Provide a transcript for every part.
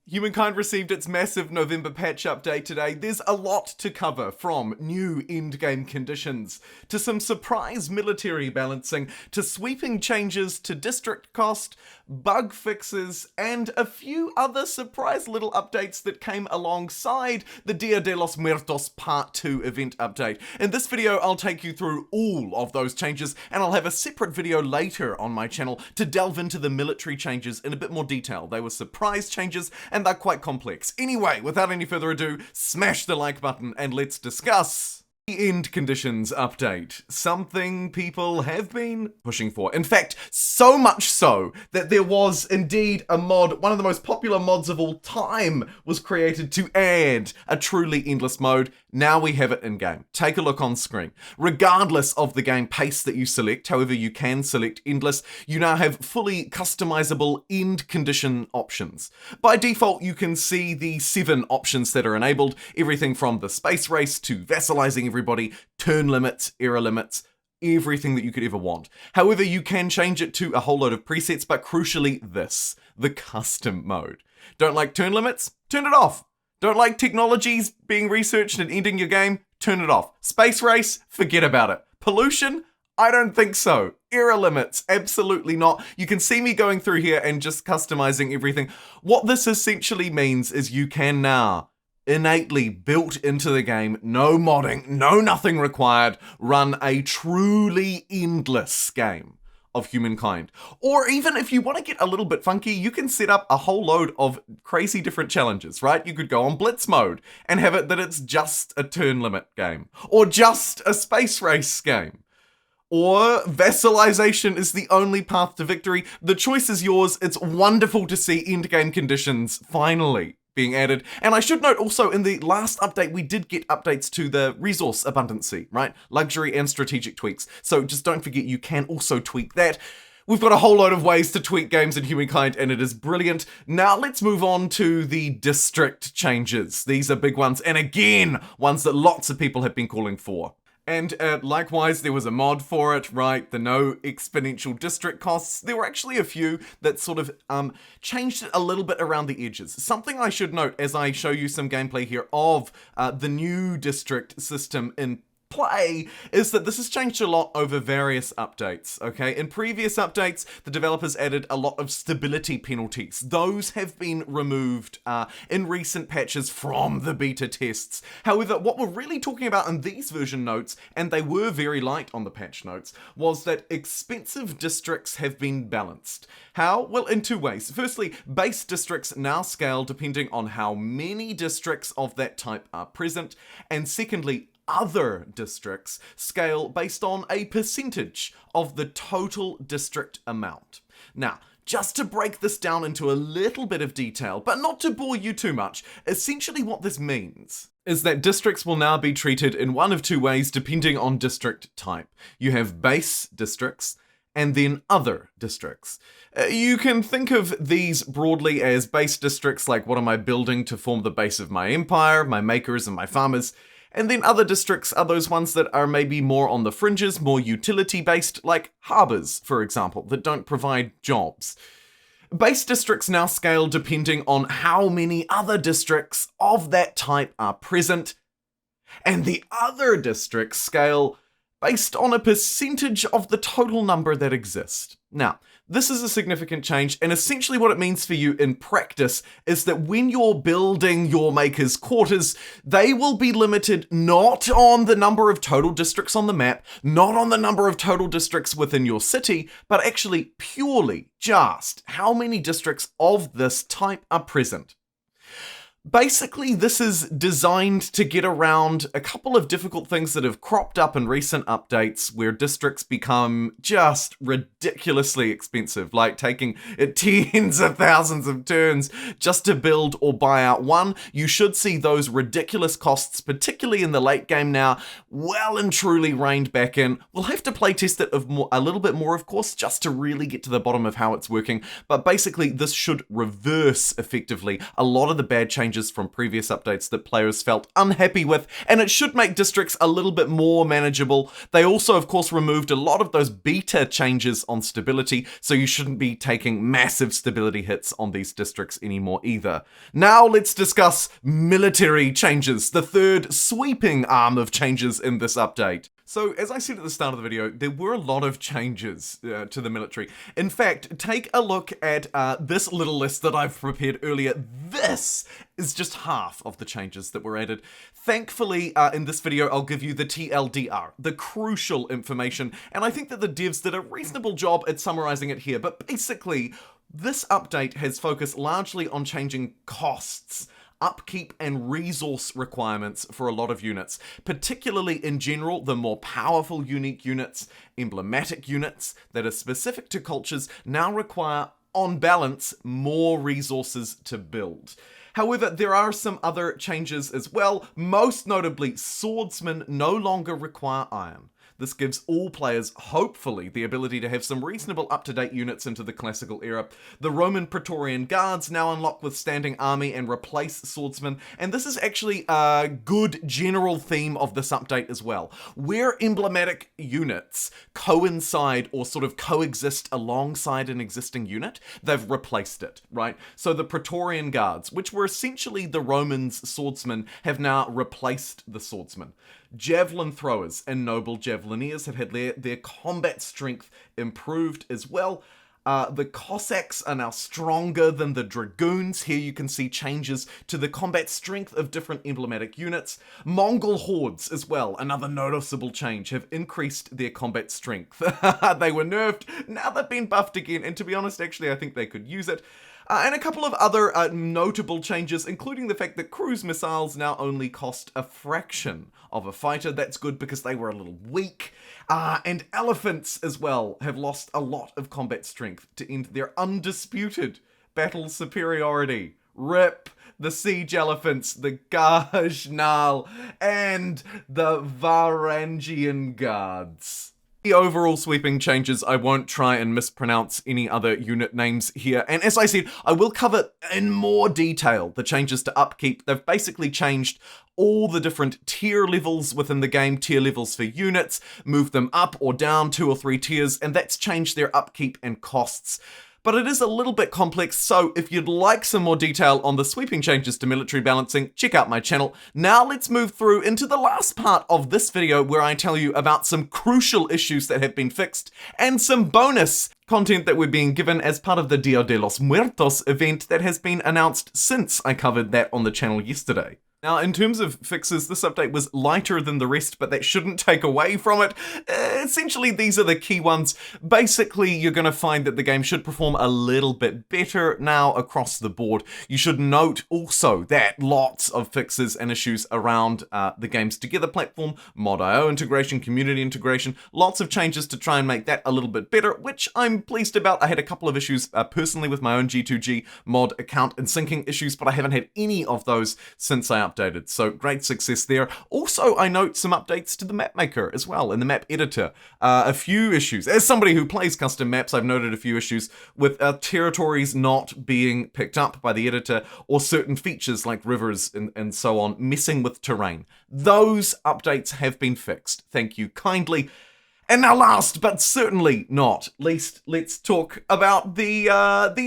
Humankind received its massive November patch update today. There's a lot to cover, from new endgame conditions, to some surprise military balancing, to sweeping changes to district cost, bug fixes, and a few other surprise little updates that came alongside the Dia de los Muertos Part 2 event update. In this video, I'll take you through all of those changes, and I'll have a separate video later on my channel to delve into the military changes in a bit more detail. They were surprise changes, and they're quite complex. Anyway, without any further ado, smash the like button and let's discuss the end conditions update. Something people have been pushing for. In fact, so much so that there was indeed a mod, one of the most popular mods of all time, was created to add a truly endless mode. Now we have it in game. Take a look on screen. Regardless of the game pace that you select, however you can select endless, you now have fully customizable end condition options. By default, you can see the 7 options that are enabled, everything from the space race to vassalizing everybody, turn limits, error limits, everything that you could ever want. However, you can change it to a whole load of presets, but crucially this, the custom mode. Don't like turn limits? Turn it off. Don't like technologies being researched and ending your game? Turn it off. Space race? Forget about it. Pollution? I don't think so. Error limits? Absolutely not. You can see me going through here and just customizing everything. What this essentially means is you can now innately, built into the game, no modding, no nothing required, run a truly endless game of Humankind. Or even if you want to get a little bit funky, you can set up a whole load of crazy different challenges, right? You could go on Blitz mode and have it that it's just a turn limit game, or just a space race game, or vassalization is the only path to victory. The choice is yours. It's wonderful to see endgame conditions finally being added. And I should note also, in the last update, we did get updates to the resource abundancy, right? Luxury and strategic tweaks. So just don't forget, you can also tweak that. We've got a whole load of ways to tweak games in Humankind, and it is brilliant. Now let's move on to the district changes. These are big ones, and again, ones that lots of people have been calling for. And likewise, there was a mod for it, right? The no exponential district costs. There were actually a few that sort of changed it a little bit around the edges. Something I should note as I show you some gameplay here of the new district system in play is that this has changed a lot over various updates, okay? In previous updates, the developers added a lot of stability penalties. Those have been removed in recent patches from the beta tests. However, what we're really talking about in these version notes, and they were very light on the patch notes, was that expensive districts have been balanced. How? Well, in 2 ways. Firstly, base districts now scale depending on how many districts of that type are present, and secondly, other districts scale based on a percentage of the total district amount. Now, just to break this down into a little bit of detail, but not to bore you too much, essentially what this means is that districts will now be treated in one of 2 ways depending on district type. You have base districts and then other districts. You can think of these broadly as base districts, like what am I building to form the base of my empire, my makers and my farmers. And then other districts are those ones that are maybe more on the fringes, more utility-based, like harbours, for example, that don't provide jobs. Base districts now scale depending on how many other districts of that type are present, and the other districts scale based on a percentage of the total number that exist. Now, this is a significant change, and essentially what it means for you in practice is that when you're building your maker's quarters, they will be limited not on the number of total districts on the map, not on the number of total districts within your city, but actually purely just how many districts of this type are present. Basically, this is designed to get around a couple of difficult things that have cropped up in recent updates where districts become just ridiculously expensive, like taking tens of thousands of turns just to build or buy out one. You should see those ridiculous costs, particularly in the late game now, well and truly reined back in. We'll have to play test it a little bit more, of course, just to really get to the bottom of how it's working. But basically, this should reverse effectively a lot of the bad changes changes from previous updates that players felt unhappy with, and it should make districts a little bit more manageable. They also, of course, removed a lot of those beta changes on stability, so you shouldn't be taking massive stability hits on these districts anymore either. Now let's discuss military changes, the third sweeping arm of changes in this update. So, as I said at the start of the video, there were a lot of changes to the military. In fact, take a look at this little list that I've prepared earlier. This is just half of the changes that were added. Thankfully, in this video, I'll give you the TLDR, the crucial information, and I think that the devs did a reasonable job at summarizing it here. But basically, this update has focused largely on changing costs, upkeep and resource requirements for a lot of units, particularly in general the more powerful unique units, emblematic units that are specific to cultures now require, on balance, more resources to build. However, there are some other changes as well, most notably swordsmen no longer require iron. This gives all players, hopefully, the ability to have some reasonable up-to-date units into the classical era. The Roman Praetorian Guards now unlock with standing army and replace swordsmen, and this is actually a good general theme of this update as well. Where emblematic units coincide or sort of coexist alongside an existing unit, they've replaced it, right? So the Praetorian Guards, which were essentially the Romans' swordsmen, have now replaced the swordsmen. Javelin throwers and noble javelineers have had their combat strength improved as well. The Cossacks are now stronger than the Dragoons. Here you can see changes to the combat strength of different emblematic units. Mongol hordes as well, another noticeable change, have increased their combat strength. They were nerfed, now they've been buffed again, and to be honest, actually I think they could use it. And a couple of other notable changes, including the fact that cruise missiles now only cost a fraction of a fighter. That's good because they were a little weak. And elephants as well have lost a lot of combat strength to end their undisputed battle superiority. RIP the siege elephants, the Gajnal, and the Varangian guards. The overall sweeping changes, I won't try and mispronounce any other unit names here, and as I said, I will cover in more detail the changes to upkeep. They've basically changed all the different tier levels within the game, tier levels for units, moved them up or down 2 or 3 tiers, and that's changed their upkeep and costs. But it is a little bit complex, so if you'd like some more detail on the sweeping changes to military balancing, check out my channel. Now let's move through into the last part of this video where I tell you about some crucial issues that have been fixed and some bonus content that we're being given as part of the Dia de los Muertos event that has been announced since I covered that on the channel yesterday. Now, in terms of fixes, this update was lighter than the rest, but that shouldn't take away from it. Essentially, these are the key ones. Basically, you're going to find that the game should perform a little bit better now across the board. You should note also that lots of fixes and issues around the Games Together platform, mod.io integration, community integration, lots of changes to try and make that a little bit better, which I'm pleased about. I had a couple of issues personally with my own G2G mod account and syncing issues, but I haven't had any of those since I updated, so great success there. Also, I note some updates to the map maker as well, in the map editor. A few issues. As somebody who plays custom maps, I've noted a few issues with territories not being picked up by the editor, or certain features like rivers and so on messing with terrain. Those updates have been fixed. Thank you kindly. And now last, but certainly not least, let's talk about the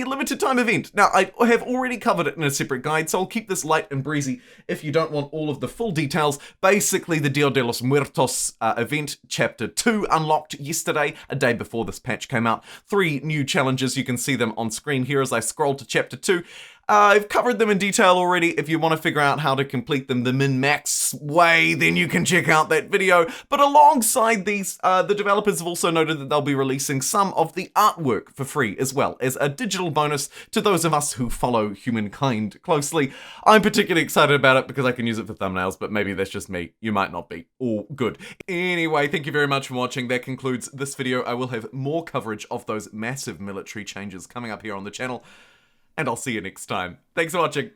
limited time event. Now, I have already covered it in a separate guide, so I'll keep this light and breezy if you don't want all of the full details. Basically, the Dia de los Muertos event, Chapter 2, unlocked yesterday, a day before this patch came out. 3 new challenges, you can see them on screen here as I scroll to Chapter 2. I've covered them in detail already. If you want to figure out how to complete them the min-max way, then you can check out that video. But alongside these, the developers have also noted that they'll be releasing some of the artwork for free as well, as a digital bonus to those of us who follow Humankind closely. I'm particularly excited about it because I can use it for thumbnails, but maybe that's just me. You might not be. All good. Anyway, thank you very much for watching. That concludes this video. I will have more coverage of those massive military changes coming up here on the channel. And I'll see you next time. Thanks for watching.